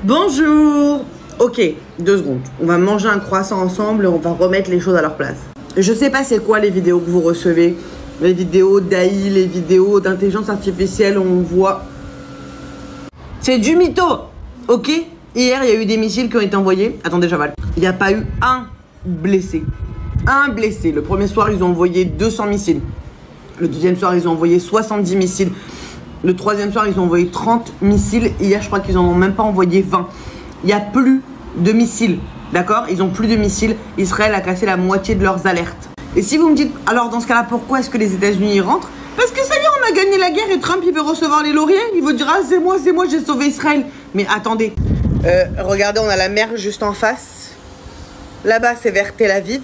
Bonjour. Ok, 2 secondes. On va manger un croissant ensemble et on va remettre les choses à leur place. Je sais pas c'est quoi les vidéos que vous recevez. Les vidéos d'AI, les vidéos d'intelligence artificielle, on voit... C'est du mytho. Ok. Hier, il y a eu des missiles qui ont été envoyés. Attendez, j'avale. Il n'y a pas eu un blessé. Un blessé. Le premier soir, ils ont envoyé 200 missiles. Le deuxième soir, ils ont envoyé 70 missiles. Le troisième soir, ils ont envoyé 30 missiles. Hier, je crois qu'ils en ont même pas envoyé 20. Il n'y a plus de missiles. D'accord? Ils ont plus de missiles. Israël a cassé la moitié de leurs alertes. Et si vous me dites, alors dans ce cas-là, pourquoi est-ce que les États-Unis y rentrent? Parce que ça y est, on a gagné la guerre et Trump, il veut recevoir les lauriers. Il veut dire, ah, c'est moi, j'ai sauvé Israël. Mais attendez. Regardez, on a la mer juste en face. Là-bas, c'est vers Tel Aviv.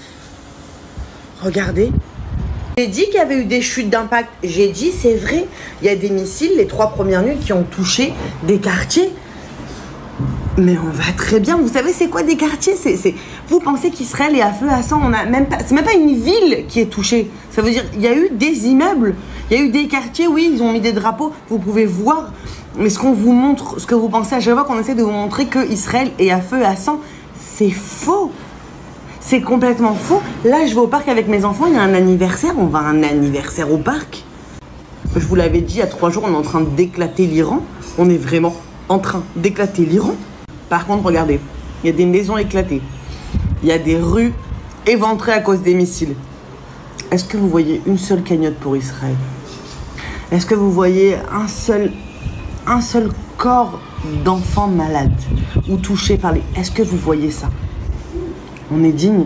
Regardez. J'ai dit qu'il y avait eu des chutes d'impact. J'ai dit, c'est vrai. Il y a des missiles, les 3 premières nuits, qui ont touché des quartiers. Mais on va très bien. Vous savez, c'est quoi des quartiers? Vous pensez qu'Israël est à feu à sang? C'est même pas une ville qui est touchée. Ça veut dire, il y a eu des immeubles. Il y a eu des quartiers, oui, ils ont mis des drapeaux. Vous pouvez voir. Mais ce qu'on vous montre, ce que vous pensez à chaque fois qu'on essaie de vous montrer que Israël est à feu à sang, c'est faux. C'est complètement faux. Là, je vais au parc avec mes enfants, il y a un anniversaire, on va à un anniversaire au parc. Je vous l'avais dit, il y a 3 jours, on est en train d'éclater l'Iran. On est vraiment en train d'éclater l'Iran. Par contre, regardez, il y a des maisons éclatées. Il y a des rues éventrées à cause des missiles. Est-ce que vous voyez une seule cagnotte pour Israël? Est-ce que vous voyez un seul corps d'enfant malade ou touché par les... Est-ce que vous voyez ça? On est digne.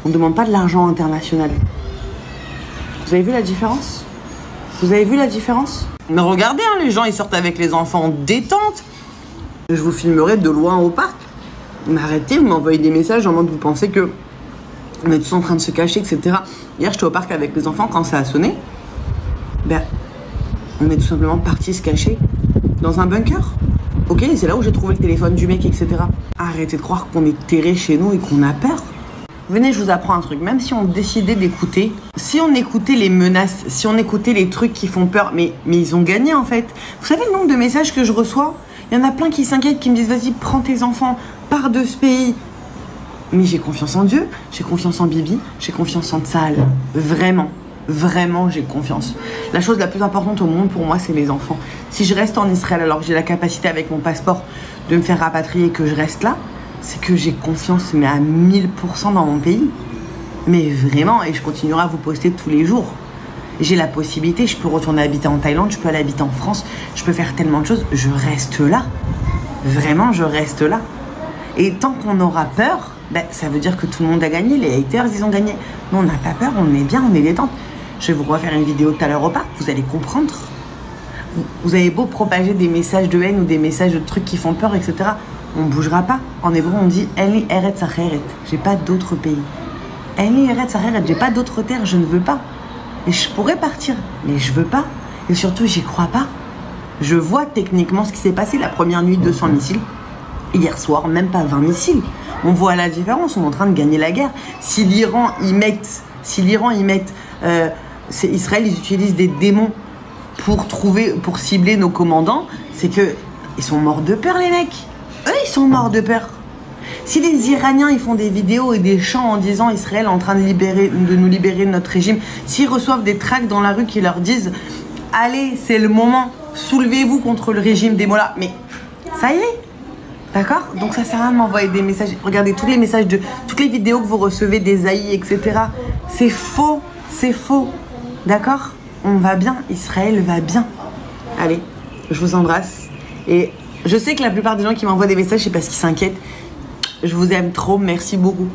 On ne demande pas de l'argent international. Vous avez vu la différence? Vous avez vu la différence? Mais regardez, hein, les gens, ils sortent avec les enfants en détente. Je vous filmerai de loin au parc. Mais arrêtez, vous m'envoyez des messages en mode vous pensez que on est tous en train de se cacher, etc. Hier, j'étais au parc avec les enfants quand ça a sonné. Ben, on est tout simplement partis se cacher dans un bunker. Ok, c'est là où j'ai trouvé le téléphone du mec, etc. Arrêtez de croire qu'on est terré chez nous et qu'on a peur. Venez, je vous apprends un truc. Même si on décidait d'écouter, si on écoutait les menaces, si on écoutait les trucs qui font peur, mais ils ont gagné en fait. Vous savez le nombre de messages que je reçois? Il y en a plein qui s'inquiètent, qui me disent vas-y, prends tes enfants, pars de ce pays. Mais j'ai confiance en Dieu, j'ai confiance en Bibi, j'ai confiance en Tsahal. Vraiment. Vraiment, j'ai confiance. La chose la plus importante au monde pour moi, c'est mes enfants. Si je reste en Israël alors que j'ai la capacité avec mon passeport de me faire rapatrier et que je reste là, c'est que j'ai confiance, mais à 1000% dans mon pays. Mais vraiment, et je continuerai à vous poster tous les jours. J'ai la possibilité, je peux retourner habiter en Thaïlande, je peux aller habiter en France, je peux faire tellement de choses. Je reste là. Vraiment, je reste là. Et tant qu'on aura peur, ben, ça veut dire que tout le monde a gagné. Les haters, ils ont gagné. Nous, on n'a pas peur, on est bien, on est détente. Je vais vous refaire une vidéo tout à l'heure au parc, vous allez comprendre. Vous avez beau propager des messages de haine ou des messages de trucs qui font peur, etc. On ne bougera pas. En hébreu, on dit « Eli Eretz Acheret ». J'ai pas d'autre pays. « Eli Eretz Acheret », j'ai pas d'autre terre, je ne veux pas. Et je pourrais partir, mais je veux pas. Et surtout, j'y crois pas. Je vois techniquement ce qui s'est passé la première nuit, 200 missiles. Hier soir, même pas 20 missiles. On voit la différence, on est en train de gagner la guerre. Si l'Iran y met... c'est Israël, ils utilisent des démons pour cibler nos commandants, c'est que ils sont morts de peur, les mecs. Eux, ils sont morts de peur. Si les Iraniens ils font des vidéos et des chants en disant Israël est en train de nous libérer de notre régime, s'ils reçoivent des tracts dans la rue qui leur disent allez, c'est le moment, soulevez-vous contre le régime des mollahs, mais ça y est. D'accord? Donc ça sert à rien de m'envoyer des messages. Regardez tous les messages toutes les vidéos que vous recevez des AI, etc. C'est faux. C'est faux. D'accord? On va bien. Israël va bien. Allez, je vous embrasse. Et je sais que la plupart des gens qui m'envoient des messages, c'est parce qu'ils s'inquiètent. Je vous aime trop. Merci beaucoup.